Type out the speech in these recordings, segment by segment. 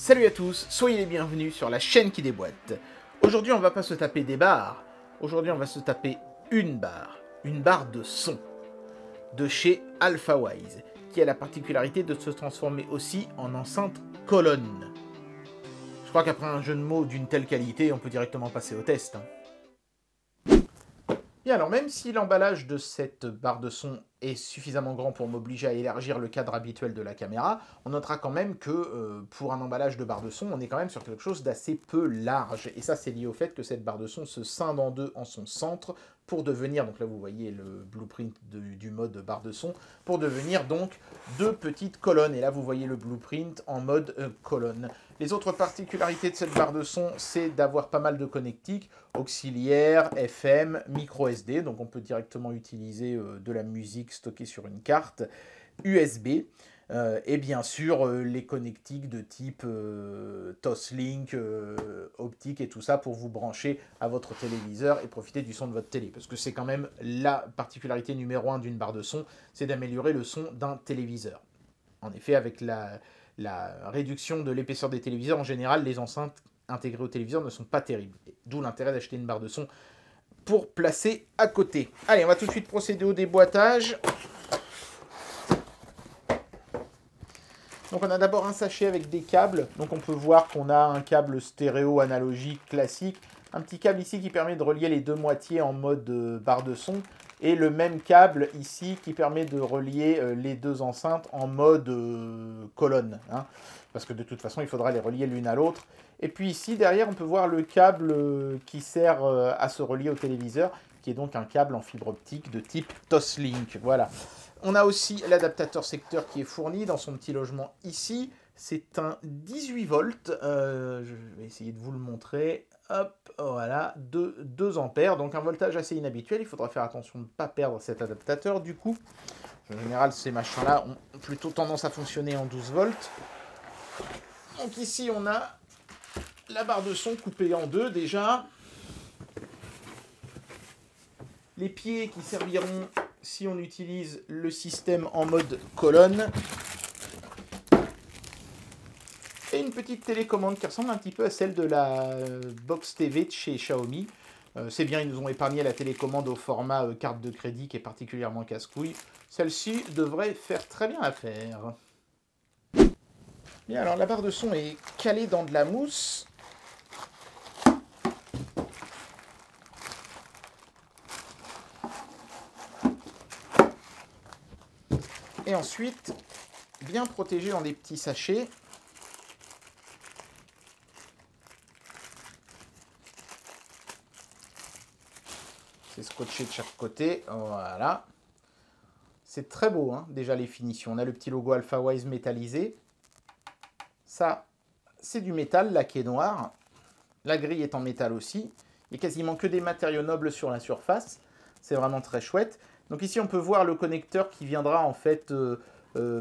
Salut à tous, soyez les bienvenus sur la chaîne qui déboîte. Aujourd'hui on va pas se taper des barres, aujourd'hui on va se taper une barre de son, de chez Alphawise, qui a la particularité de se transformer aussi en enceinte colonne. Je crois qu'après un jeu de mots d'une telle qualité, on peut directement passer au test. Bien alors, même si l'emballage de cette barre de son est suffisamment grand pour m'obliger à élargir le cadre habituel de la caméra, on notera quand même que pour un emballage de barre de son, on est quand même sur quelque chose d'assez peu large. Et ça, c'est lié au fait que cette barre de son se scinde en deux en son centre pour devenir, donc là vous voyez le blueprint du mode barre de son, pour devenir donc deux petites colonnes. Et là vous voyez le blueprint en mode colonne. Les autres particularités de cette barre de son, c'est d'avoir pas mal de connectiques, auxiliaires, FM, micro SD, donc on peut directement utiliser de la musique stockée sur une carte, USB, et bien sûr les connectiques de type Toslink, optique et tout ça pour vous brancher à votre téléviseur et profiter du son de votre télé. Parce que c'est quand même la particularité numéro 1 d'une barre de son, c'est d'améliorer le son d'un téléviseur. En effet, avec la réduction de l'épaisseur des téléviseurs, en général, les enceintes intégrées au téléviseur ne sont pas terribles. D'où l'intérêt d'acheter une barre de son pour placer à côté. Allez, on va tout de suite procéder au déboîtage. Donc on a d'abord un sachet avec des câbles. Donc on peut voir qu'on a un câble stéréo analogique classique. Un petit câble ici qui permet de relier les deux moitiés en mode barre de son. Et le même câble ici qui permet de relier les deux enceintes en mode colonne. Hein, parce que de toute façon, il faudra les relier l'une à l'autre. Et puis ici, derrière, on peut voir le câble qui sert à se relier au téléviseur, qui est donc un câble en fibre optique de type Toslink. Voilà. On a aussi l'adaptateur secteur qui est fourni dans son petit logement ici. C'est un 18 volts. Je vais essayer de vous le montrer. Hop, voilà, 2 ampères, donc un voltage assez inhabituel. Il faudra faire attention de ne pas perdre cet adaptateur. Du coup, en général, ces machins-là ont plutôt tendance à fonctionner en 12 volts. Donc ici, on a la barre de son coupée en deux déjà. Les pieds qui serviront si on utilise le système en mode colonne. Et une petite télécommande qui ressemble un petit peu à celle de la Box TV de chez Xiaomi. C'est bien, ils nous ont épargné la télécommande au format carte de crédit qui est particulièrement casse-couille. Celle-ci devrait faire très bien l'affaire. Bien, alors la barre de son est calée dans de la mousse. Et ensuite, bien protégée dans des petits sachets. C'est scotché de chaque côté, voilà. C'est très beau, hein, déjà les finitions. On a le petit logo Alphawise métallisé. Ça, c'est du métal laqué noir. La grille est en métal aussi. Il n'y a quasiment que des matériaux nobles sur la surface. C'est vraiment très chouette. Donc ici, on peut voir le connecteur qui viendra en fait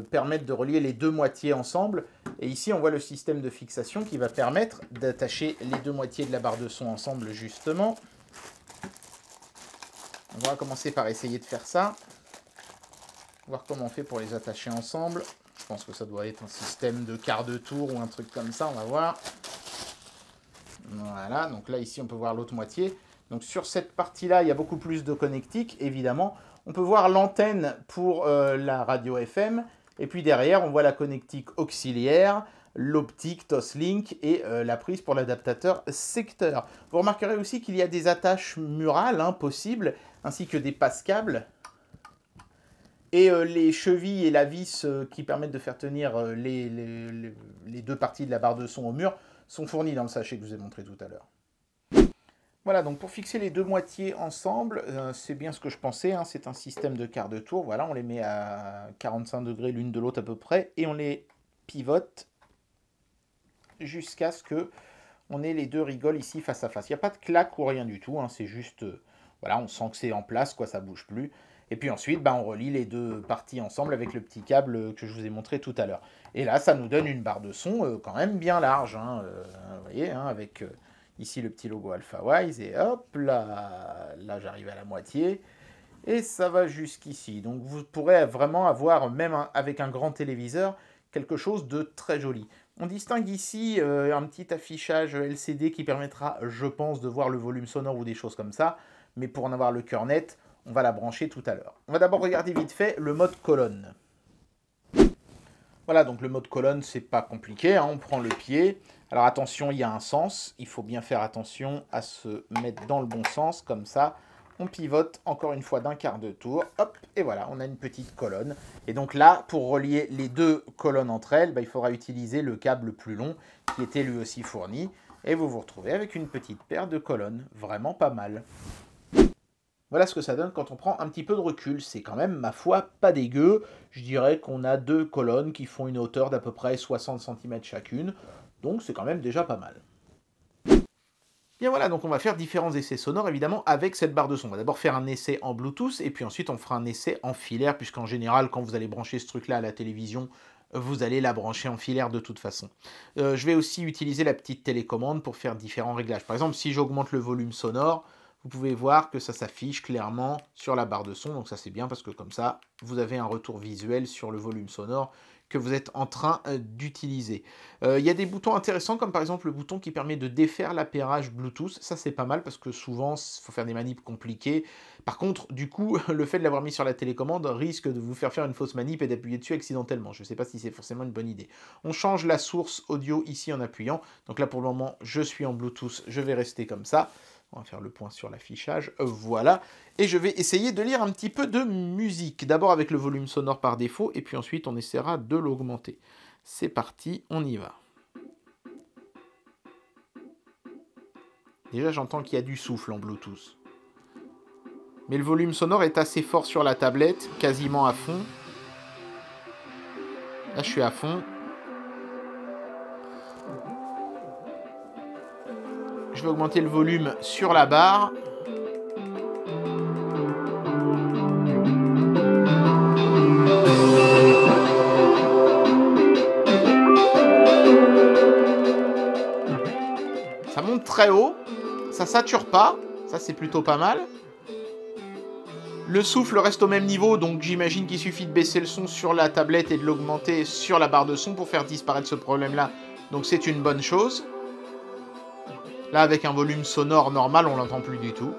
permettre de relier les deux moitiés ensemble. Et ici, on voit le système de fixation qui va permettre d'attacher les deux moitiés de la barre de son ensemble justement. On va commencer par essayer de faire ça. Voir comment on fait pour les attacher ensemble. Je pense que ça doit être un système de quart de tour ou un truc comme ça, on va voir. Voilà, donc là ici on peut voir l'autre moitié. Donc sur cette partie-là, il y a beaucoup plus de connectiques, évidemment. On peut voir l'antenne pour la radio FM. Et puis derrière, on voit la connectique auxiliaire, l'optique Toslink et la prise pour l'adaptateur secteur. Vous remarquerez aussi qu'il y a des attaches murales possibles, ainsi que des passe-câbles. Et les chevilles et la vis qui permettent de faire tenir les deux parties de la barre de son au mur sont fournies dans le sachet que je vous ai montré tout à l'heure. Voilà, donc pour fixer les deux moitiés ensemble, c'est bien ce que je pensais, hein, c'est un système de quart de tour. Voilà, on les met à 45 degrés l'une de l'autre à peu près, et on les pivote jusqu'à ce que on ait les deux rigoles ici face à face. Il n'y a pas de claque ou rien du tout, hein, c'est juste, voilà, on sent que c'est en place, quoi, ça bouge plus. Et puis ensuite, on relie les deux parties ensemble avec le petit câble que je vous ai montré tout à l'heure. Et là, ça nous donne une barre de son quand même bien large, hein, vous voyez, hein, avec ici le petit logo Alphawise, et hop, là j'arrive à la moitié, et ça va jusqu'ici. Donc vous pourrez vraiment avoir, même avec un grand téléviseur, quelque chose de très joli. On distingue ici un petit affichage LCD qui permettra, je pense, de voir le volume sonore ou des choses comme ça. Mais pour en avoir le cœur net, on va la brancher tout à l'heure. On va d'abord regarder vite fait le mode colonne. Voilà, donc le mode colonne, c'est pas compliqué, hein, on prend le pied. Alors attention, il y a un sens, il faut bien faire attention à se mettre dans le bon sens, comme ça. On pivote encore une fois d'un quart de tour, hop, et voilà, on a une petite colonne. Et donc là, pour relier les deux colonnes entre elles, il faudra utiliser le câble plus long, qui était lui aussi fourni. Et vous vous retrouvez avec une petite paire de colonnes, vraiment pas mal. Voilà ce que ça donne quand on prend un petit peu de recul. C'est quand même, ma foi, pas dégueu. Je dirais qu'on a deux colonnes qui font une hauteur d'à peu près 60 cm chacune. Donc c'est quand même déjà pas mal. Bien voilà, donc on va faire différents essais sonores évidemment avec cette barre de son. On va d'abord faire un essai en Bluetooth et puis ensuite on fera un essai en filaire, puisqu'en général quand vous allez brancher ce truc là à la télévision, vous allez la brancher en filaire de toute façon. Je vais aussi utiliser la petite télécommande pour faire différents réglages. Par exemple, si j'augmente le volume sonore, vous pouvez voir que ça s'affiche clairement sur la barre de son, donc ça c'est bien parce que comme ça, vous avez un retour visuel sur le volume sonore que vous êtes en train d'utiliser. Il y a des boutons intéressants, comme par exemple le bouton qui permet de défaire l'appairage Bluetooth. Ça, c'est pas mal parce que souvent, il faut faire des manips compliquées. Par contre, du coup, le fait de l'avoir mis sur la télécommande risque de vous faire une fausse manip et d'appuyer dessus accidentellement. Je ne sais pas si c'est forcément une bonne idée. On change la source audio ici en appuyant. Donc là, pour le moment, je suis en Bluetooth. Je vais rester comme ça. On va faire le point sur l'affichage, voilà. Et je vais essayer de lire un petit peu de musique. D'abord avec le volume sonore par défaut, et puis ensuite on essaiera de l'augmenter. C'est parti, on y va. Déjà j'entends qu'il y a du souffle en Bluetooth. Mais le volume sonore est assez fort sur la tablette, quasiment à fond. Là je suis à fond. Je vais augmenter le volume sur la barre. Ça monte très haut, ça sature pas, ça c'est plutôt pas mal. Le souffle reste au même niveau, donc j'imagine qu'il suffit de baisser le son sur la tablette et de l'augmenter sur la barre de son pour faire disparaître ce problème-là. Donc c'est une bonne chose. Là, avec un volume sonore normal, on l'entend plus du tout.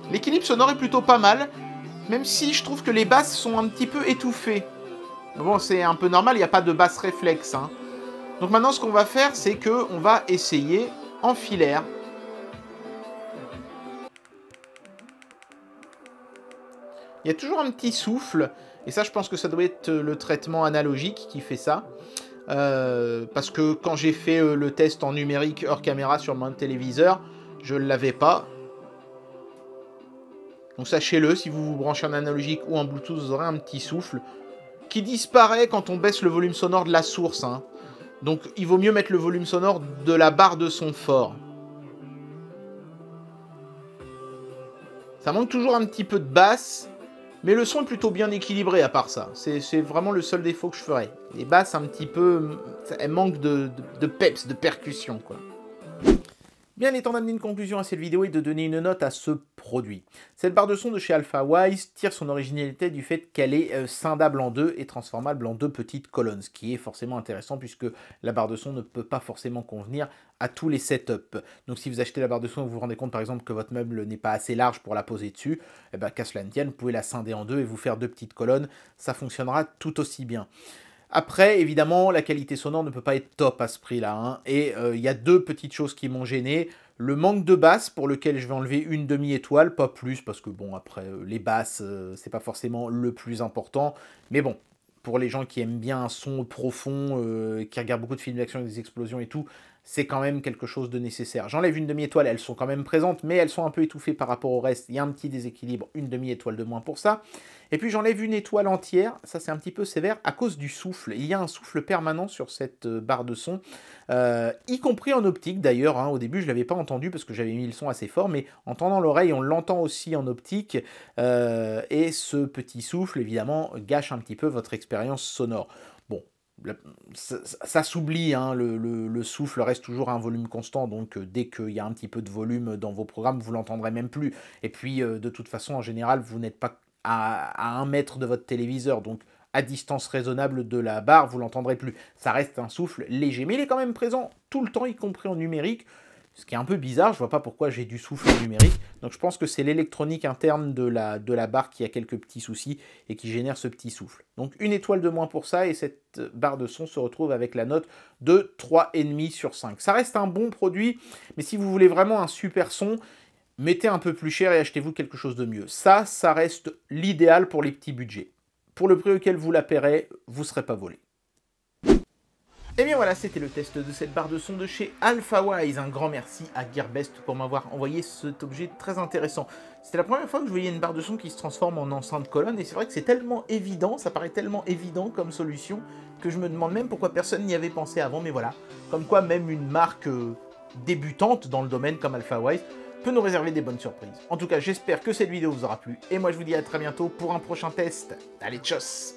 L'équilibre sonore est plutôt pas mal, même si je trouve que les basses sont un petit peu étouffées. Bon, c'est un peu normal, il n'y a pas de basse réflexe, hein. Donc maintenant, ce qu'on va faire, c'est qu'on va essayer en filaire. Il y a toujours un petit souffle, et ça, je pense que ça doit être le traitement analogique qui fait ça. Parce que quand j'ai fait le test en numérique hors caméra sur mon téléviseur, je ne l'avais pas. Donc sachez-le, si vous vous branchez en analogique ou en Bluetooth, vous aurez un petit souffle qui disparaît quand on baisse le volume sonore de la source, hein. Donc il vaut mieux mettre le volume sonore de la barre de son fort. Ça manque toujours un petit peu de basse, mais le son est plutôt bien équilibré à part ça. C'est vraiment le seul défaut que je ferais. Les basses, un petit peu, elles manquent de peps, de percussion, quoi. Bien, il est temps d'amener une conclusion à cette vidéo et de donner une note à ce produit. Cette barre de son de chez Alphawise tire son originalité du fait qu'elle est scindable en deux et transformable en deux petites colonnes, ce qui est forcément intéressant puisque la barre de son ne peut pas forcément convenir à tous les setups. Donc si vous achetez la barre de son et vous vous rendez compte par exemple que votre meuble n'est pas assez large pour la poser dessus, eh ben, qu'à cela ne tienne, vous pouvez la scinder en deux et vous faire deux petites colonnes, ça fonctionnera tout aussi bien. Après, évidemment, la qualité sonore ne peut pas être top à ce prix-là, hein. Et il y a deux petites choses qui m'ont gêné. Le manque de basse, pour lequel je vais enlever une demi-étoile, pas plus, parce que bon, après, les basses, c'est pas forcément le plus important. Mais bon, pour les gens qui aiment bien un son profond, qui regardent beaucoup de films d'action avec des explosions et tout, c'est quand même quelque chose de nécessaire. J'enlève une demi-étoile, elles sont quand même présentes, mais elles sont un peu étouffées par rapport au reste. Il y a un petit déséquilibre, une demi-étoile de moins pour ça. Et puis j'enlève une étoile entière, ça c'est un petit peu sévère, à cause du souffle. Il y a un souffle permanent sur cette barre de son, y compris en optique d'ailleurs, hein. Au début je ne l'avais pas entendu parce que j'avais mis le son assez fort, mais en tendant l'oreille on l'entend aussi en optique, et ce petit souffle évidemment gâche un petit peu votre expérience sonore. Bon, ça s'oublie, hein, le souffle reste toujours à un volume constant, donc dès qu'il y a un petit peu de volume dans vos programmes, vous l'entendrez même plus. Et puis de toute façon, en général, vous n'êtes pas à 1 mètre de votre téléviseur, donc à distance raisonnable de la barre, vous l'entendrez plus. Ça reste un souffle léger, mais il est quand même présent tout le temps, y compris en numérique. Ce qui est un peu bizarre, je vois pas pourquoi j'ai du souffle numérique. Donc je pense que c'est l'électronique interne de la barre qui a quelques petits soucis et qui génère ce petit souffle. Donc 1 étoile de moins pour ça, et cette barre de son se retrouve avec la note de 3,5 sur 5. Ça reste un bon produit, mais si vous voulez vraiment un super son, mettez un peu plus cher et achetez-vous quelque chose de mieux. Ça reste l'idéal pour les petits budgets. Pour le prix auquel vous la paierez, vous ne serez pas volé. Et bien voilà, c'était le test de cette barre de son de chez Alphawise. Un grand merci à Gearbest pour m'avoir envoyé cet objet très intéressant. C'était la première fois que je voyais une barre de son qui se transforme en enceinte colonne, et c'est vrai que c'est tellement évident, ça paraît tellement évident comme solution, que je me demande même pourquoi personne n'y avait pensé avant, mais voilà. Comme quoi même une marque débutante dans le domaine comme Alphawise peut nous réserver des bonnes surprises. En tout cas, j'espère que cette vidéo vous aura plu, et moi je vous dis à très bientôt pour un prochain test. Allez, tchuss!